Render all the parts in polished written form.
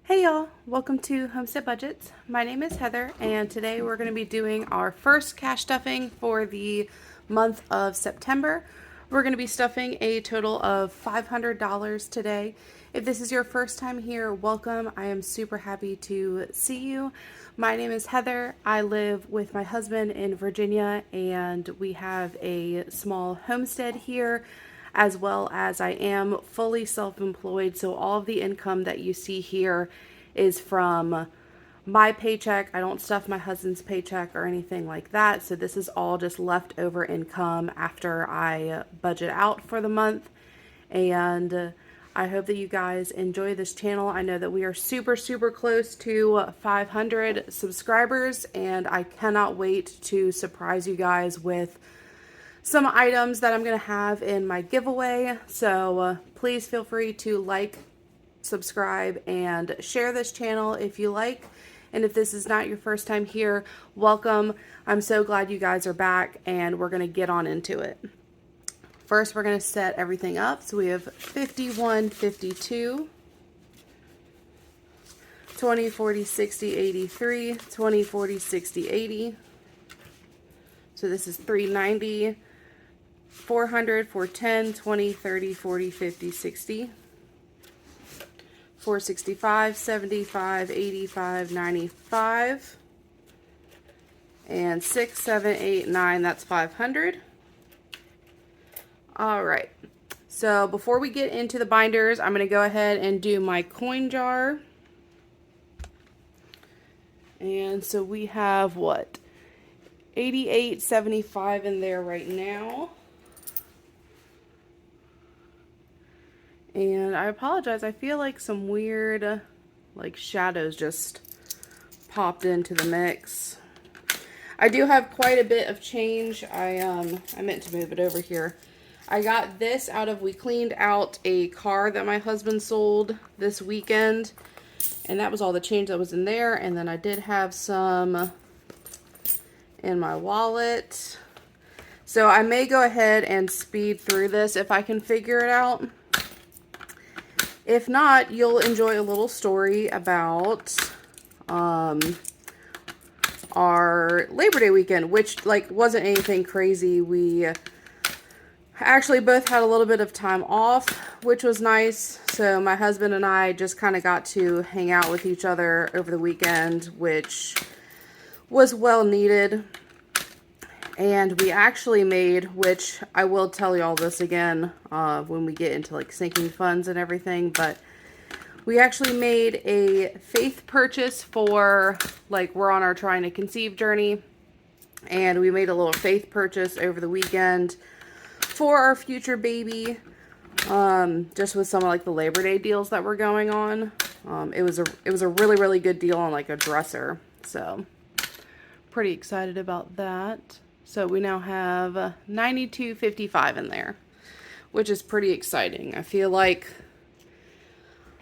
Hey y'all, welcome to Homestead Budgets. My name is Heather and today we're going to be doing our first cash stuffing for the month of September. We're going to be stuffing a total of $500 today. If this is your first time here, welcome. I am super happy to see you. My name is Heather. I live with my husband in Virginia and we have a small homestead here, as well as I am fully self-employed, so all of the income that you see here is from my paycheck. I don't stuff my husband's paycheck or anything like that, so this is all just leftover income after I budget out for the month. And I hope that you guys enjoy this channel. I know that we are super close to 500 subscribers, and I cannot wait to surprise you guys with some items that I'm going to have in my giveaway. So please feel free to like, subscribe, and share this channel if you like. And if this is not your first time here, welcome. I'm so glad you guys are back, and we're going to get on into it. First, we're going to set everything up. So we have 51, 52, 20, 40, 60, 83, 20, 40, 60, 80. So this is 390. 400, 410, 20, 30, 40, 50, 60, 465, 75, 85, 95, and 6, 7, 8, 9, that's 500. All right, so before we get into the binders, I'm going to go ahead and do my coin jar. And so we have what? 88.75 in there right now. And I apologize, I feel like some weird, like, shadows just popped into the mix. I do have quite a bit of change. I meant to move it over here. I got this out of, we cleaned out a car that my husband sold this weekend. And that was all the change that was in there. And then I did have some in my wallet. So I may go ahead and speed through this if I can figure it out. If not, you'll enjoy a little story about our Labor Day weekend, which wasn't anything crazy. We actually both had a little bit of time off, which was nice. So my husband and I just kind of got to hang out with each other over the weekend, which was well needed. And we actually made, which I will tell you all this again when we get into sinking funds and everything, but we actually made a faith purchase for, we're on our trying to conceive journey, and we made a little faith purchase over the weekend for our future baby, just with some of the Labor Day deals that were going on. It was a really good deal on a dresser, so pretty excited about that. So we now have 92.55 in there, which is pretty exciting. I feel like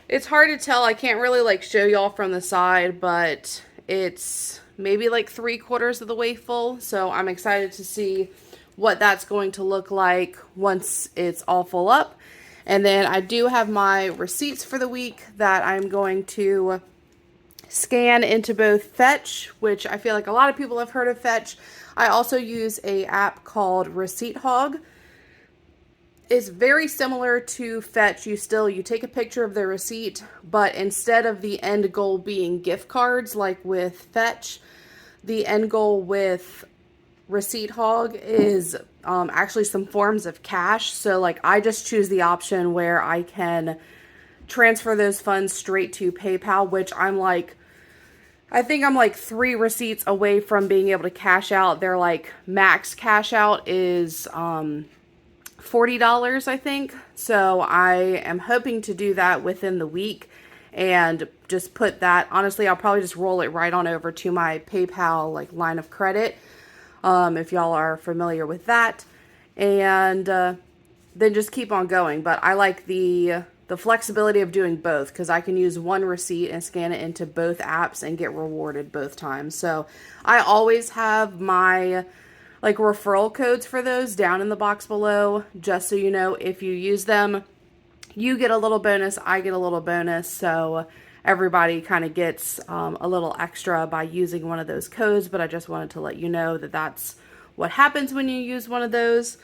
it's hard to tell. I can't really show y'all from the side, but it's maybe 3/4 of the way full. So I'm excited to see what that's going to look like once it's all full up. And then I do have my receipts for the week that I'm going to scan into both Fetch, which I feel like a lot of people have heard of Fetch. I also use a app called Receipt Hog. It's very similar to Fetch. You take a picture of the receipt, but instead of the end goal being gift cards like with Fetch, the end goal with Receipt Hog is actually some forms of cash. So I just choose the option where I can transfer those funds straight to PayPal, which I think I'm 3 receipts away from being able to cash out. Their max cash out is $40, I think. So I am hoping to do that within the week and just put that, honestly, I'll probably just roll it right on over to my PayPal line of credit, if y'all are familiar with that, and then just keep on going. But I like the flexibility of doing both, because I can use one receipt and scan it into both apps and get rewarded both times. So I always have my referral codes for those down in the box below, just so you know, if you use them, you get a little bonus, I get a little bonus, so everybody kind of gets a little extra by using one of those codes. But I just wanted to let you know that that's what happens when you use one of those.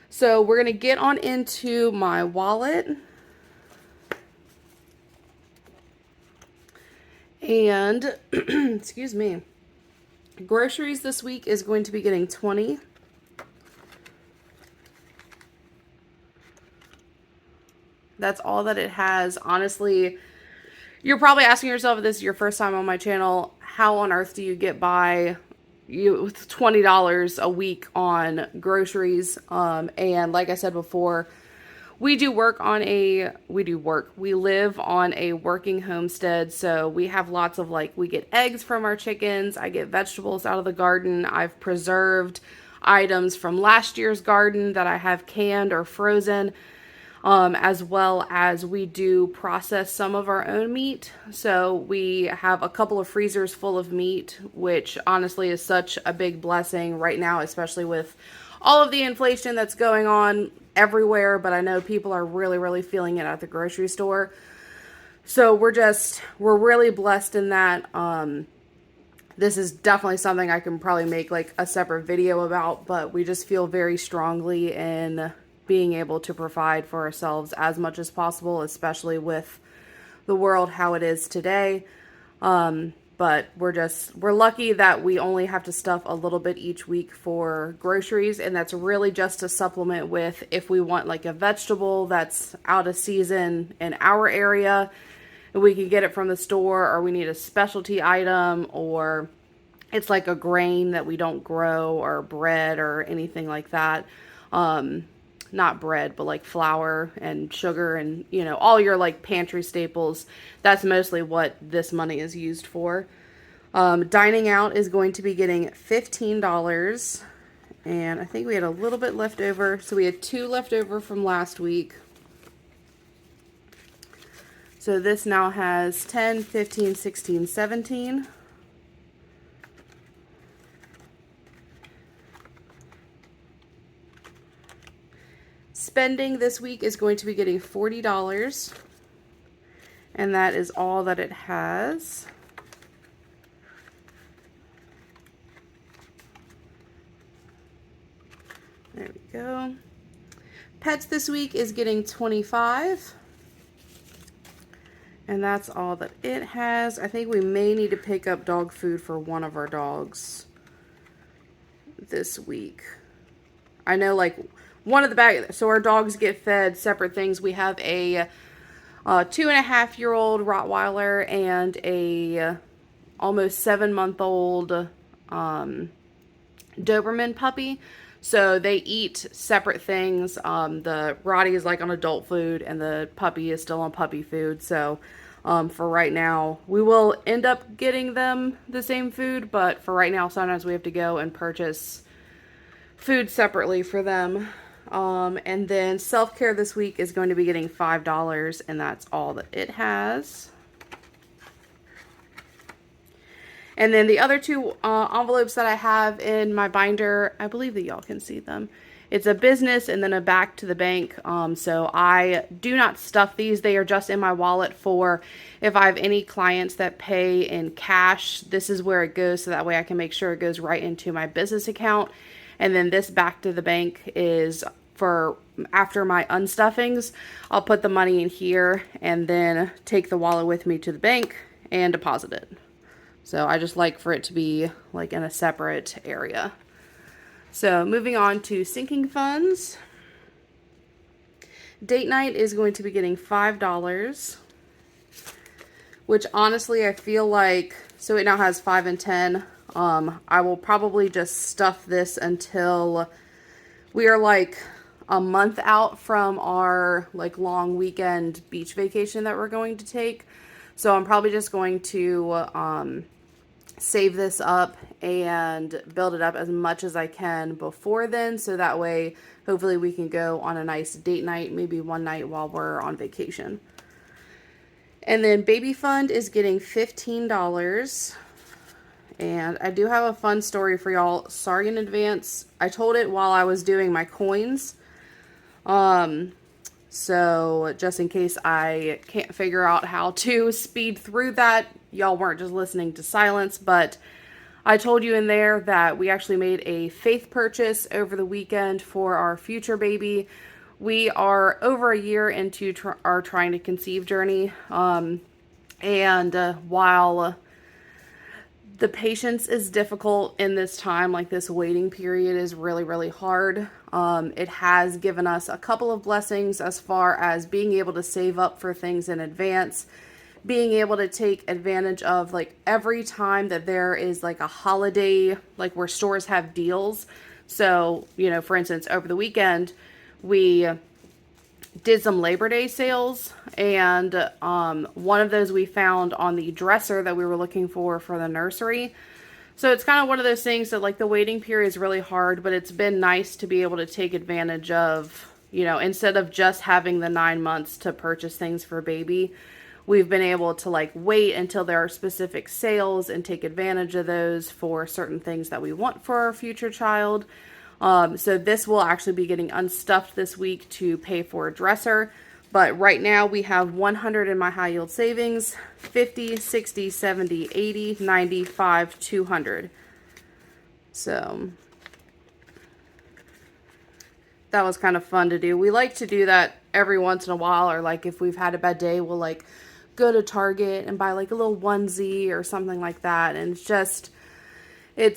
So we're going to get on into my wallet. And, excuse me, groceries this week is going to be getting 20. That's all that it has. Honestly, you're probably asking yourself, if this is your first time on my channel, how on earth do you get by with $20 a week on groceries? And like I said before, we live on a working homestead, so we have lots of, like, we get eggs from our chickens, I get vegetables out of the garden, I've preserved items from last year's garden that I have canned or frozen. As well as we do process some of our own meat. So we have a couple of freezers full of meat, which honestly is such a big blessing right now, especially with all of the inflation that's going on everywhere. But I know people are really, really feeling it at the grocery store. So we're really blessed in that. This is definitely something I can probably make like a separate video about, but we just feel very strongly in being able to provide for ourselves as much as possible, especially with the world how it is today. But we're lucky that we only have to stuff a little bit each week for groceries, and that's really just to supplement with if we want like a vegetable that's out of season in our area, and we can get it from the store, or we need a specialty item, or it's like a grain that we don't grow, or bread or anything like that. Not bread, but like flour and sugar and, you know, all your like pantry staples. That's mostly what this money is used for. Dining out is going to be getting $15. And I think we had a little bit left over. So we had 2 left over from last week. So this now has 10, 15, 16, 17. Spending this week is going to be getting $40, and that is all that it has. There we go. Pets this week is getting $25, and that's all that it has. I think we may need to pick up dog food for one of our dogs this week. I know, like, one of the bags, so our dogs get fed separate things. We have a 2.5-year-old Rottweiler and a almost 7-month-old Doberman puppy. So they eat separate things. The Rottie is like on adult food, and the puppy is still on puppy food. So for right now, we will end up getting them the same food, but for right now, sometimes we have to go and purchase food separately for them. And then self-care this week is going to be getting $5, and that's all that it has. And then the other 2 envelopes that I have in my binder, I believe that y'all can see them. It's a business and then a back to the bank. So I do not stuff these. They are just in my wallet for if I have any clients that pay in cash. This is where it goes, so that way I can make sure it goes right into my business account. And then this back to the bank is for after my unstuffings. I'll put the money in here and then take the wallet with me to the bank and deposit it. So I just like for it to be like in a separate area. So moving on to sinking funds. Date night is going to be getting $5, which honestly I feel like, so it now has 5 and 10. I will probably just stuff this until we are like a month out from our like long weekend beach vacation that we're going to take. So I'm probably just going to save this up and build it up as much as I can before then. So that way, hopefully we can go on a nice date night, maybe one night while we're on vacation. And then baby fund is getting $15. And I do have a fun story for y'all. Sorry in advance. I told it while I was doing my coins. So just in case I can't figure out how to speed through that, y'all weren't just listening to silence, but I told you in there that we actually made a faith purchase over the weekend for our future baby. We are over a year into our trying to conceive journey. While the patience is difficult in this time, like this waiting period is really, really hard. It has given us a couple of blessings as far as being able to save up for things in advance, being able to take advantage of like every time that there is like a holiday, like where stores have deals. So, you know, for instance, over the weekend, we did some Labor Day sales, and one of those we found on the dresser that we were looking for the nursery. So it's kind of one of those things that like the waiting period is really hard, but it's been nice to be able to take advantage of, you know, instead of just having the 9 months to purchase things for baby, we've been able to like wait until there are specific sales and take advantage of those for certain things that we want for our future child. So this will actually be getting unstuffed this week to pay for a dresser. But right now we have 100 in my high yield savings, 50, 60, 70, 80, 95, 200. So that was kind of fun to do. We like to do that every once in a while, or like if we've had a bad day, we'll like go to Target and buy like a little onesie or something like that. And it's just, I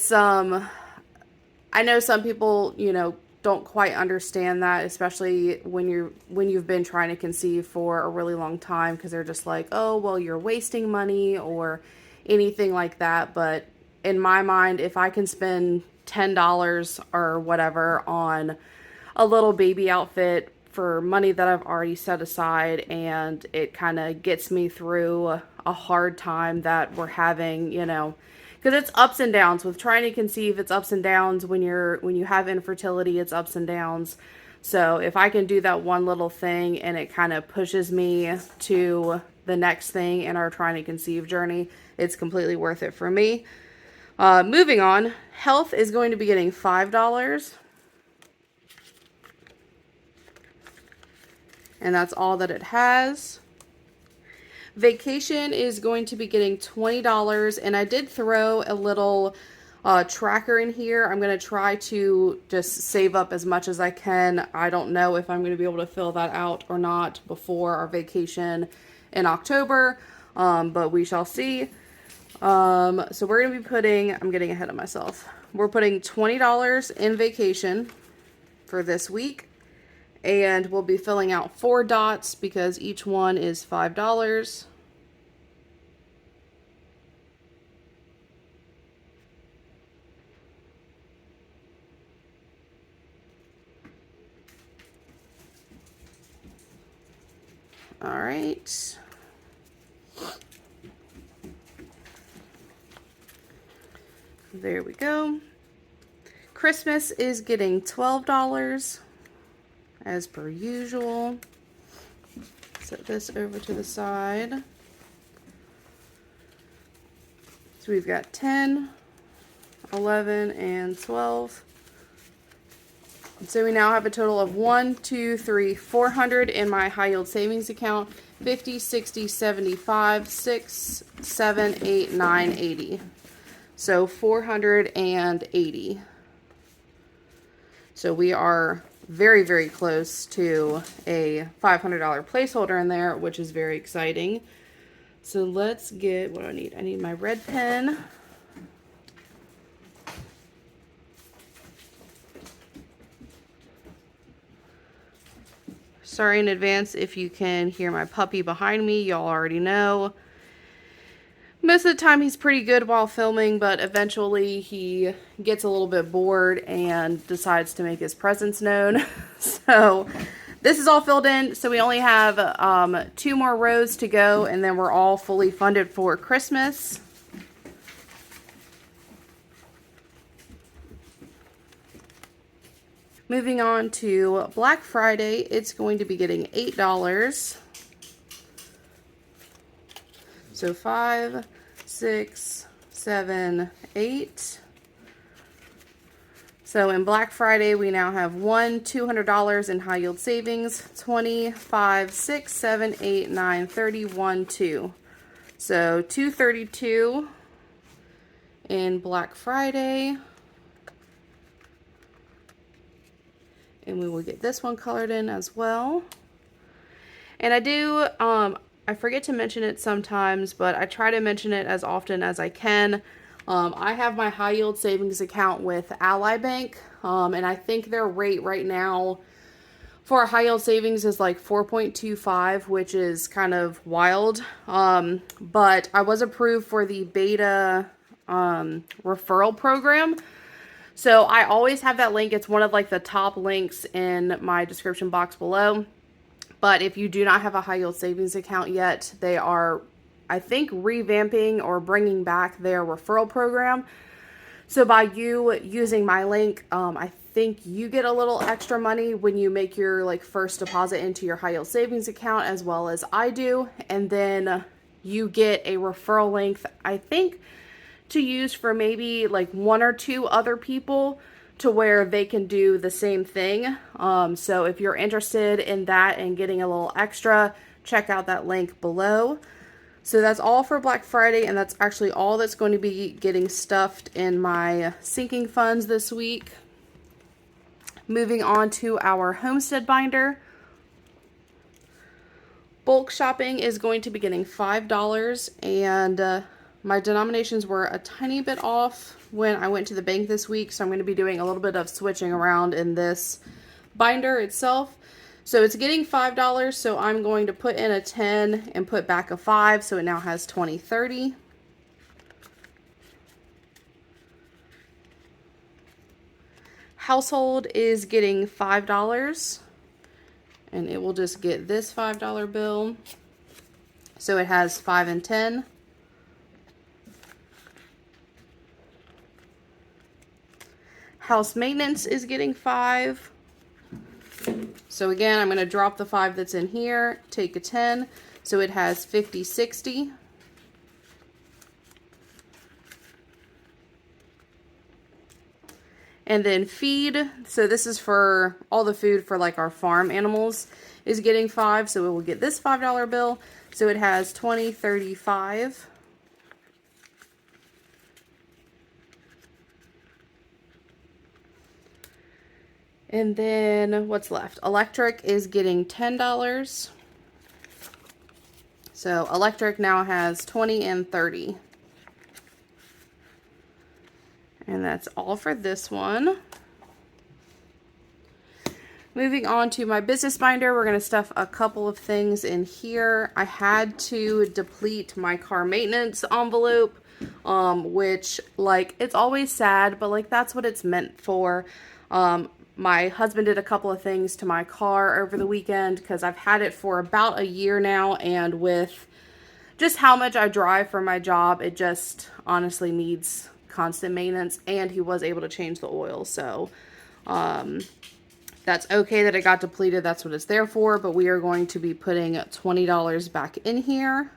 know some people, you know, don't quite understand that, especially when you've been trying to conceive for a really long time, because they're just like, oh, well, you're wasting money or anything like that. But in my mind, if I can spend $10 or whatever on a little baby outfit for money that I've already set aside, and it kind of gets me through a hard time that we're having, you know, because it's ups and downs with trying to conceive. It's ups and downs when you have infertility. It's ups and downs. So if I can do that one little thing and it kind of pushes me to the next thing in our trying to conceive journey, it's completely worth it for me. Moving on, health is going to be getting $5. And that's all that it has. Vacation is going to be getting $20, and I did throw a little tracker in here. I'm going to try to just save up as much as I can. I don't know if I'm going to be able to fill that out or not before our vacation in October, but we shall see. So we're going to be putting, I'm getting ahead of myself. We're putting $20 in vacation for this week, and we'll be filling out 4 dots because each one is $5. All right. There we go. Christmas is getting $12 as per usual. Set this over to the side. So we've got 10, 11, and 12. So we now have a total of 400 in my high yield savings account. 50, 60, 75, 6, 7, 8, 9, 80. So 480. So we are very, very close to a $500 placeholder in there, which is very exciting. So let's get, what do I need? I need my red pen. Sorry in advance if you can hear my puppy behind me. Y'all already know. Most of the time he's pretty good while filming, but eventually he gets a little bit bored and decides to make his presence known. So this is all filled in. So we only have 2 more rows to go, and then we're all fully funded for Christmas. Moving on to Black Friday, it's going to be getting $8. So 5, 6, 7, 8. So in Black Friday, we now have $200 in high yield savings, 20, 5, 6, 7, 8, 9, 30, 1, 2. So $232 in Black Friday. And we will get this one colored in as well. And I do, I forget to mention it sometimes, but I try to mention it as often as I can. I have my high yield savings account with Ally Bank, and I think their rate right now for a high yield savings is like 4.25, which is kind of wild. But I was approved for the beta referral program. So I always have that link. It's one of like the top links in my description box below. But if you do not have a high yield savings account yet, they are, I think, revamping or bringing back their referral program. So by you using my link, I think you get a little extra money when you make your like first deposit into your high yield savings account, as well as I do. And then you get a referral link, I think, to use for maybe like 1 or 2 other people to where they can do the same thing. So if you're interested in that and getting a little extra, check out that link below. So that's all for Black Friday, and that's actually all that's going to be getting stuffed in my sinking funds this week. Moving on to our Homestead Binder. Bulk shopping is going to be getting $5, and my denominations were a tiny bit off when I went to the bank this week, so I'm going to be doing a little bit of switching around in this binder itself. So it's getting $5, so I'm going to put in a 10 and put back a 5, so it now has 20, 30. Household is getting $5, and it will just get this $5 bill. So it has 5 and 10. House maintenance is getting 5. So again, I'm going to drop the 5 that's in here, take a 10, so it has 50, 60. And then feed, so this is for all the food for like our farm animals, is getting 5, so it will get this $5 bill. So it has 20, 35. And then what's left? Electric is getting $10. So electric now has 20 and 30. And that's all for this one. Moving on to my business binder, we're going to stuff a couple of things in here. I had to deplete my car maintenance envelope, which, like, it's always sad, but, like, that's what it's meant for. My husband did a couple of things to my car over the weekend because I've had it for about a year now, and with just how much I drive for my job, it just honestly needs constant maintenance, and he was able to change the oil, so that's okay that it got depleted. That's what it's there for, but we are going to be putting $20 back in here.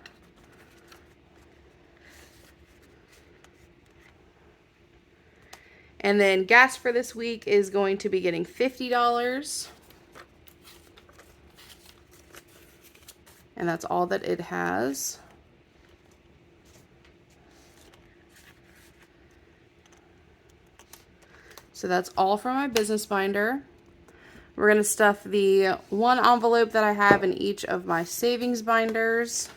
And then gas for this week is going to be getting $50. And that's all that it has. So that's all for my business binder. We're going to stuff the one envelope that I have in each of my savings binders.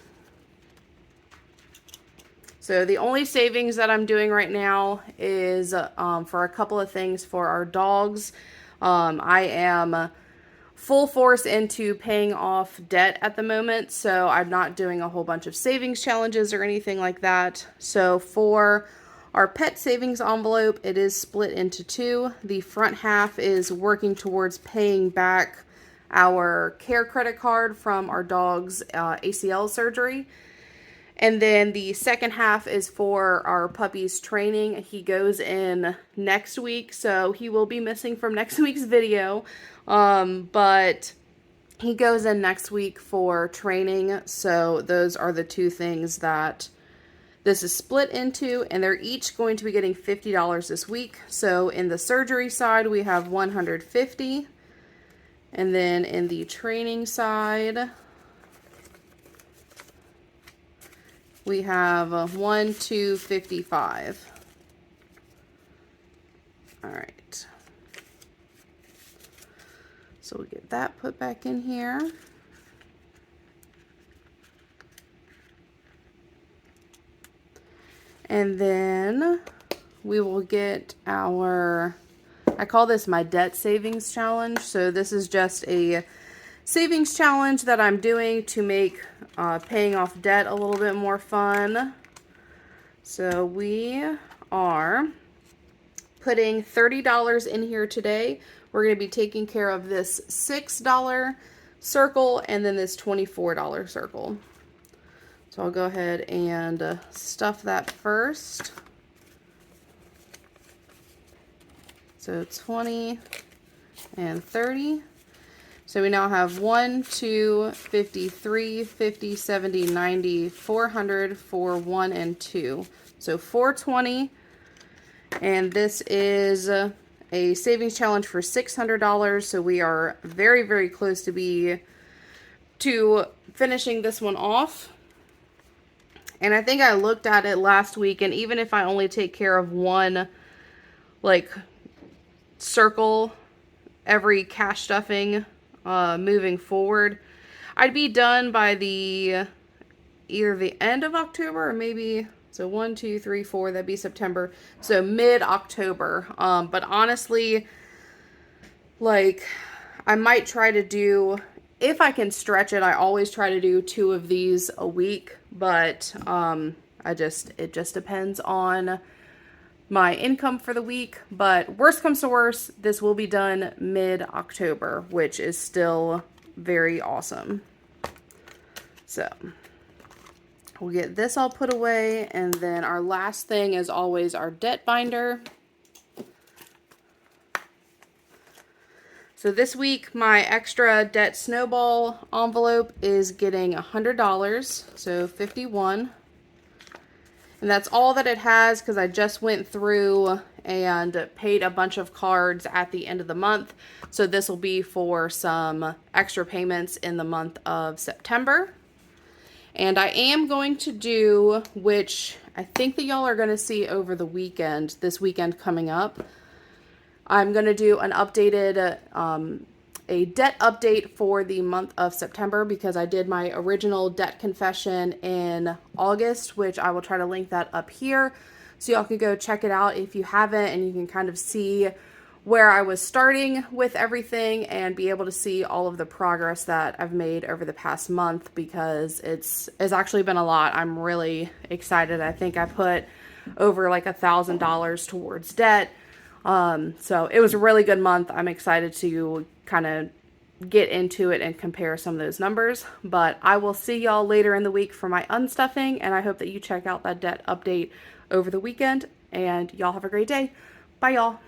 So the only savings that I'm doing right now is for a couple of things for our dogs. I am full force into paying off debt at the moment, so I'm not doing a whole bunch of savings challenges or anything like that. So for our pet savings envelope, it is split into 2. The front half is working towards paying back our care credit card from our dog's ACL surgery. And then the second half is for our puppy's training. He goes in next week, so he will be missing from next week's video. But he goes in next week for training, so those are the 2 things that this is split into, and they're each going to be getting $50 this week. So in the surgery side, we have $150. And then in the training side, we have $1,255. All right. So we'll get that put back in here. And then we will get our, I call this my debt savings challenge. So this is just a savings challenge that I'm doing to make paying off debt a little bit more fun. So we are putting $30 in here today. We're going to be taking care of this $6 circle and then this $24 circle. So I'll go ahead and stuff that first. So 20 and 30. So we now have 1, 2, 50, 3, 50, 70, 90, 400 for 1 and 2. So 420. And this is a savings challenge for $600. So we are very, very close to finishing this one off. And I think I looked at it last week, and even if I only take care of one, like, circle every cash stuffing moving forward, I'd be done by either the end of October or maybe, so 1, 2, 3, 4, that'd be September. So mid-October. But honestly, like, I might try to do, if I can stretch it, I always try to do 2 of these a week, but it just depends on my income for the week. But worst comes to worst, this will be done mid-October, which is still very awesome. So we'll get this all put away, and then our last thing is always our debt binder. So this week, my extra debt snowball envelope is getting $100, so 51. And that's all that it has, because I just went through and paid a bunch of cards at the end of the month. So this will be for some extra payments in the month of September. And I am going to do, which I think that y'all are going to see over the weekend, this weekend coming up, I'm going to do an updated, a debt update for the month of September, because I did my original debt confession in August, which I will try to link that up here. So y'all can go check it out if you haven't, and you can kind of see where I was starting with everything and be able to see all of the progress that I've made over the past month, because it's actually been a lot. I'm really excited. I think I put over like $1,000 towards debt. So it was a really good month. I'm excited to kind of get into it and compare some of those numbers, but I will see y'all later in the week for my unstuffing, and I hope that you check out that debt update over the weekend, and y'all have a great day. Bye y'all.